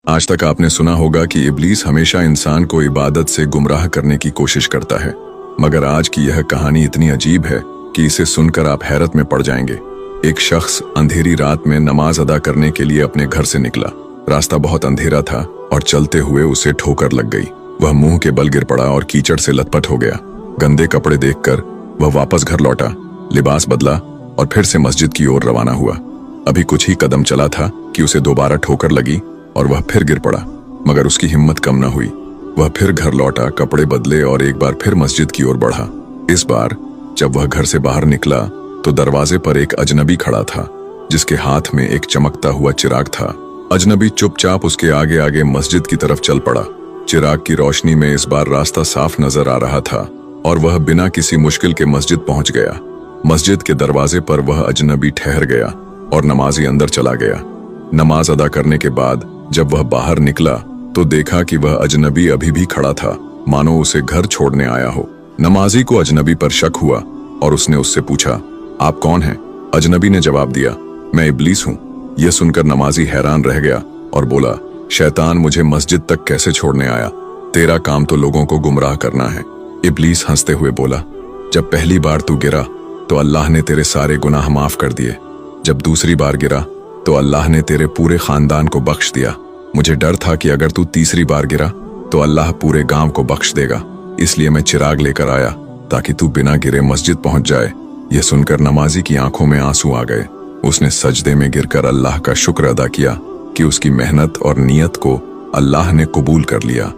आज तक आपने सुना होगा कि इब्लीस हमेशा इंसान को इबादत से गुमराह करने की कोशिश करता है, मगर आज की यह कहानी इतनी अजीब है कि इसे सुनकर आप हैरत में पड़ जाएंगे। एक शख्स अंधेरी रात में नमाज अदा करने के लिए अपने घर से निकला। रास्ता बहुत अंधेरा था और चलते हुए उसे ठोकर लग गई। वह मुंह के बल गिर पड़ा और कीचड़ से लथपथ हो गया। गंदे कपड़े देखकर वह वापस घर लौटा, लिबास बदला और फिर से मस्जिद की ओर रवाना हुआ। अभी कुछ ही कदम चला था कि उसे दोबारा ठोकर लगी और वह फिर गिर पड़ा, मगर उसकी हिम्मत कम न हुई। वह फिर घर लौटा, कपड़े बदले और एक बार फिर मस्जिद की ओर बढ़ा। इस बार जब वह घर से बाहर निकला तो दरवाजे पर एक अजनबी खड़ा था, जिसके हाथ में एक चमकता हुआ चिराग था। अजनबी चुपचाप उसके आगे आगे मस्जिद की तरफ चल पड़ा। चिराग की रोशनी में इस बार रास्ता साफ नजर आ रहा था और वह बिना किसी मुश्किल के मस्जिद पहुंच गया। मस्जिद के दरवाजे पर वह अजनबी ठहर गया और नमाजी अंदर चला गया। नमाज अदा करने के बाद जब वह बाहर निकला तो देखा कि वह अजनबी अभी भी खड़ा था, मानो उसे घर छोड़ने आया हो। नमाजी को अजनबी पर शक हुआ और उसने उससे पूछा, आप कौन हैं? अजनबी ने जवाब दिया, मैं इब्लीस हूँ। यह सुनकर नमाजी हैरान रह गया और बोला, शैतान मुझे मस्जिद तक कैसे छोड़ने आया? तेरा काम तो लोगों को गुमराह करना है। इब्लीस हंसते हुए बोला, जब पहली बार तू गिरा तो अल्लाह ने तेरे सारे गुनाह माफ कर दिए। जब दूसरी बार गिरा तो अल्लाह ने तेरे पूरे खानदान को बख्श दिया। मुझे डर था कि अगर तू तीसरी बार गिरा तो अल्लाह पूरे गांव को बख्श देगा, इसलिए मैं चिराग लेकर आया ताकि तू बिना गिरे मस्जिद पहुंच जाए। यह सुनकर नमाजी की आंखों में आंसू आ गए। उसने सजदे में गिरकर अल्लाह का शुक्र अदा किया कि उसकी मेहनत और नियत को अल्लाह ने कबूल कर लिया।